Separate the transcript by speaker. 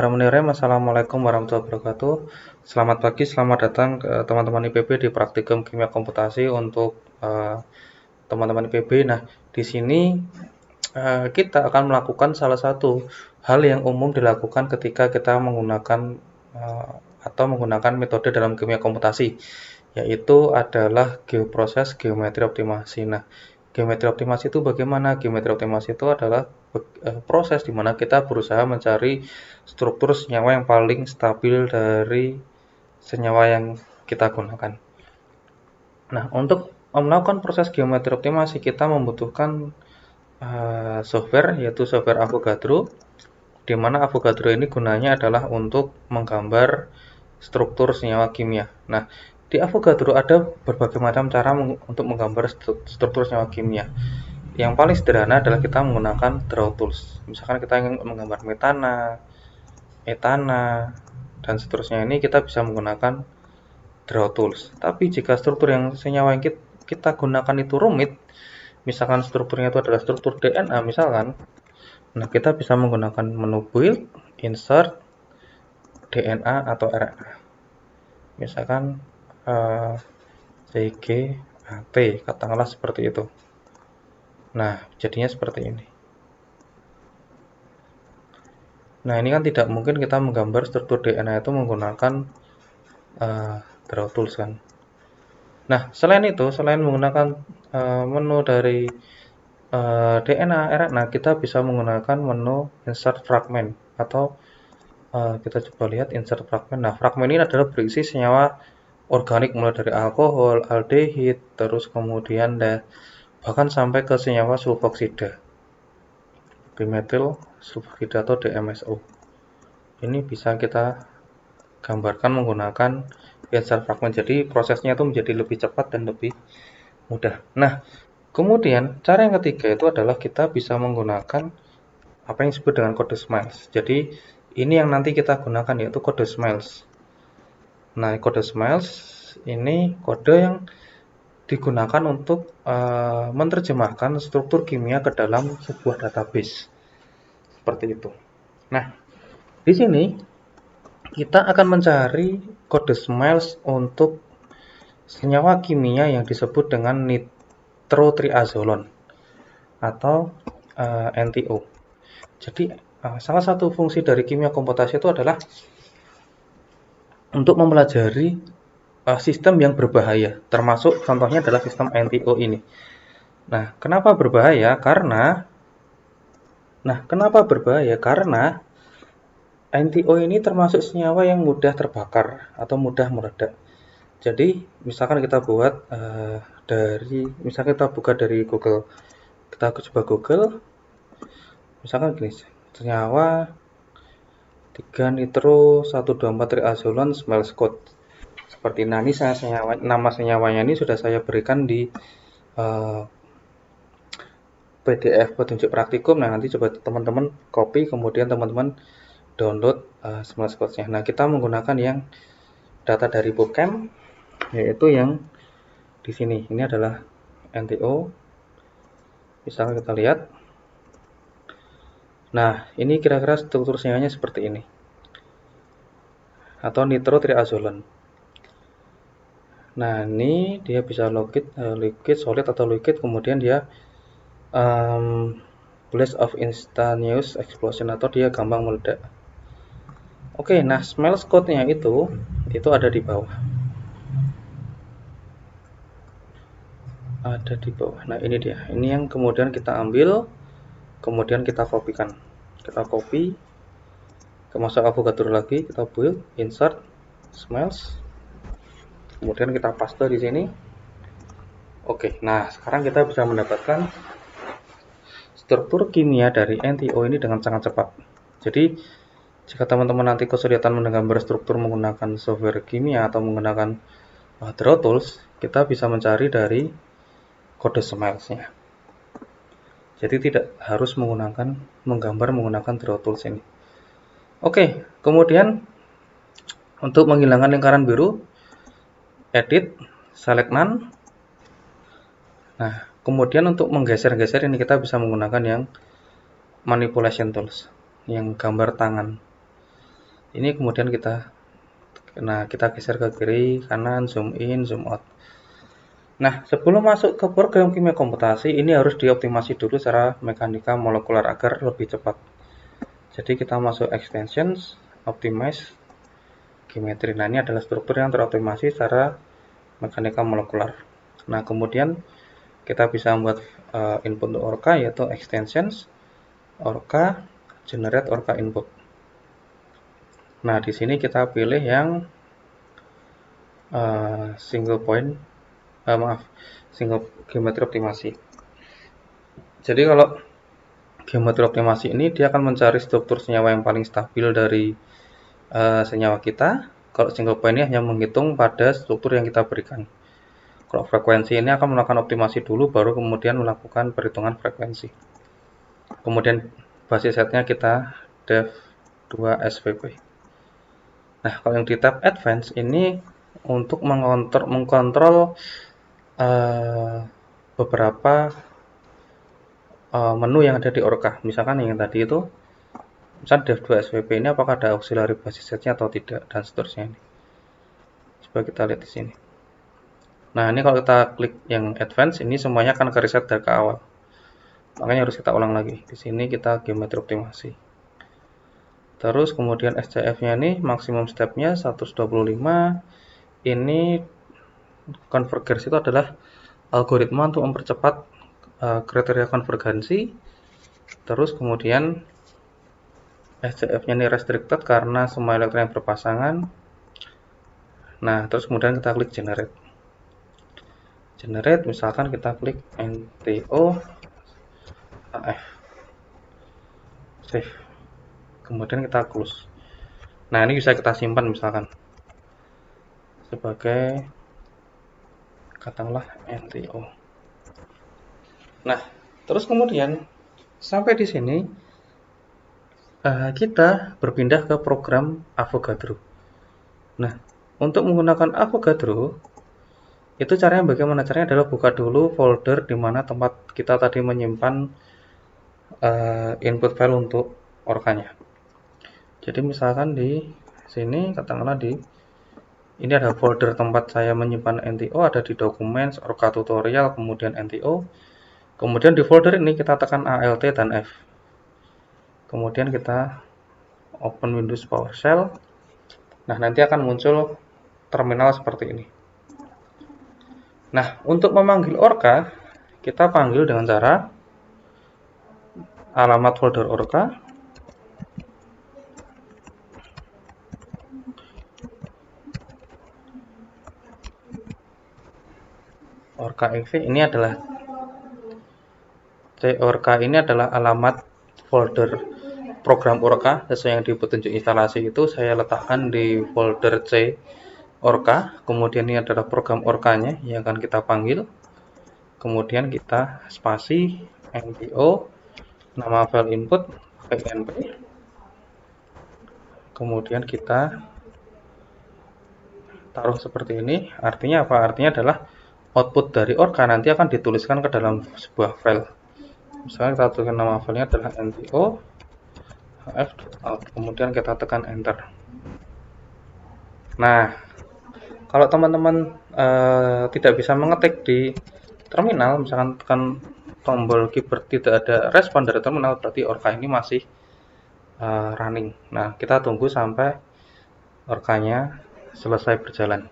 Speaker 1: Assalamualaikum warahmatullahi wabarakatuh. Selamat pagi, selamat datang ke teman-teman IPB di praktikum kimia komputasi untuk teman-teman IPB. Nah, di sini kita akan melakukan salah satu hal yang umum dilakukan ketika kita menggunakan atau menggunakan metode dalam kimia komputasi, yaitu adalah geoproses geometri optimasi. Nah, geometri optimasi itu bagaimana? Geometri optimasi itu adalah proses di mana kita berusaha mencari struktur senyawa yang paling stabil dari senyawa yang kita gunakan. Nah, untuk melakukan proses geometri optimasi kita membutuhkan software, yaitu software Avogadro, di mana Avogadro ini gunanya adalah untuk menggambar struktur senyawa kimia. Nah, di Avogadro ada berbagai macam cara untuk menggambar struktur senyawa kimia. Yang paling sederhana adalah kita menggunakan draw tools. Misalkan kita ingin menggambar metana, etana, dan seterusnya, ini kita bisa menggunakan draw tools. Tapi jika struktur yang senyawa yang kita gunakan itu rumit, misalkan strukturnya itu adalah struktur DNA misalkan, nah kita bisa menggunakan menu build, insert, DNA atau RNA. Misalkan CGAT, katakanlah seperti itu. Nah, jadinya seperti ini. Nah, ini kan tidak mungkin kita menggambar struktur DNA itu menggunakan draw tools kan. Nah, selain itu, selain menggunakan menu dari DNA, RNA, kita bisa menggunakan menu insert fragment atau kita coba lihat insert fragment. Nah, fragment ini adalah berisi senyawa organik mulai dari alkohol, aldehid, terus kemudian bahkan sampai ke senyawa sulfoksida, bimetil sulfoksida atau DMSO. Ini bisa kita gambarkan menggunakan insert fragment. Jadi prosesnya itu menjadi lebih cepat dan lebih mudah. Nah, kemudian cara yang ketiga itu adalah kita bisa menggunakan apa yang disebut dengan kode smiles. Jadi ini yang nanti kita gunakan, yaitu kode smiles. Nah, kode smiles ini kode yang digunakan untuk menerjemahkan struktur kimia ke dalam sebuah database. Seperti itu. Nah, di sini kita akan mencari kode smiles untuk senyawa kimia yang disebut dengan nitrotriazolon atau NTO. Jadi salah satu fungsi dari kimia komputasi itu adalah untuk mempelajari sistem yang berbahaya, termasuk contohnya adalah sistem NTO ini. Nah, kenapa berbahaya? Karena NTO ini termasuk senyawa yang mudah terbakar atau mudah meledak. Jadi, misalkan kita buat misalkan kita buka dari Google, kita coba Google, misalkan gini, senyawa 3 nitro 124 triazolon smiles code. Seperti ini, nama senyawanya ini sudah saya berikan di PDF petunjuk praktikum. Nah, nanti coba teman-teman copy, kemudian teman-teman download smiles code-nya. Nah, kita menggunakan yang data dari PubChem, yaitu yang di sini. Ini adalah NTO. Misalnya kita lihat. Nah, ini kira-kira struktur senyawanya seperti ini. Atau nitrotriazolon. Nah, ini dia bisa liquid, solid atau liquid, kemudian dia blast of instantaneous explosion atau dia gampang meledak. Oke, nah smiles code-nya itu ada di bawah. Ada di bawah. Nah, ini dia. Ini yang kemudian kita ambil, kemudian kita kopikan. Kita copy, ke masuk Avogadro lagi, kita build, insert, smiles. Kemudian kita paste di sini. Oke, nah sekarang kita bisa mendapatkan struktur kimia dari NTO ini dengan sangat cepat. Jadi, jika teman-teman nanti kesulitan menggambar struktur menggunakan software kimia atau menggunakan draw tools, kita bisa mencari dari kode smiles-nya. Jadi tidak harus menggambar menggunakan draw tools ini. Oke, kemudian untuk menghilangkan lingkaran biru, edit, select none. Nah, kemudian untuk menggeser-geser ini kita bisa menggunakan yang manipulation tools, yang gambar tangan. Ini kemudian kita geser ke kiri, kanan, zoom in, zoom out. Nah, sebelum masuk ke program kimia komputasi, ini harus dioptimasi dulu secara mekanika molekuler agar lebih cepat. Jadi kita masuk extensions, optimize, geometry. Nah, ini adalah struktur yang teroptimasi secara mekanika molekuler. Nah, kemudian kita bisa membuat input untuk Orca, yaitu extensions, Orca, generate Orca input. Nah, di sini kita pilih yang single geometri optimasi. Jadi kalau geometri optimasi ini dia akan mencari struktur senyawa yang paling stabil dari senyawa kita. Kalau single point ini hanya menghitung pada struktur yang kita berikan. Kalau frekuensi ini akan melakukan optimasi dulu, baru kemudian melakukan perhitungan frekuensi. Kemudian basis setnya kita dev 2 SVP. Nah, kalau yang di tab advance ini untuk mengkontrol beberapa menu yang ada di Orca. Misalkan yang tadi itu, misal dev 2 SVP ini apakah ada auxiliary basis setnya atau tidak, dan seterusnya. Coba kita lihat di sini. Nah, ini kalau kita klik yang advance, ini semuanya akan ke reset dari ke awal. Makanya harus kita ulang lagi. Di sini kita geometri optimasi. Terus kemudian SCF-nya ini maksimum step-nya 125. Ini convergence itu adalah algoritma untuk mempercepat kriteria konvergensi. Terus kemudian SCF-nya ini restricted karena semua elektron yang berpasangan. Nah, terus kemudian kita klik generate. Generate, misalkan kita klik NTO AF. Save. Kemudian kita close. Nah, ini bisa kita simpan misalkan sebagai katakanlah NTO. Nah, terus kemudian sampai di sini kita berpindah ke program Avogadro. Nah, untuk menggunakan Avogadro itu caranya bagaimana? Caranya adalah buka dulu folder di mana tempat kita tadi menyimpan input file untuk Orca-nya. Jadi misalkan di sini katakanlah ini ada folder tempat saya menyimpan NTO, ada di documents, Orca tutorial, kemudian NTO. Kemudian di folder ini kita tekan Alt dan F. Kemudian kita open Windows PowerShell. Nah, nanti akan muncul terminal seperti ini. Nah, untuk memanggil Orca, kita panggil dengan cara alamat folder Orca. Orca.exe ini adalah Orca ini adalah alamat folder program Orca sesuai yang di petunjuk instalasi itu saya letakkan di folder C Orca. Kemudian ini adalah program Orca-nya yang akan kita panggil. Kemudian kita spasi NTO, nama file input PNP. Kemudian kita taruh seperti ini. Artinya apa? Artinya adalah output dari Orca nanti akan dituliskan ke dalam sebuah file. Misalnya kita tuliskan nama filenya adalah NTO hf.out. Kemudian kita tekan enter. Nah, kalau teman-teman tidak bisa mengetik di terminal, misalkan tekan tombol keyboard tidak ada respon dari terminal, berarti Orca ini masih running. Nah, kita tunggu sampai Orca-nya selesai berjalan.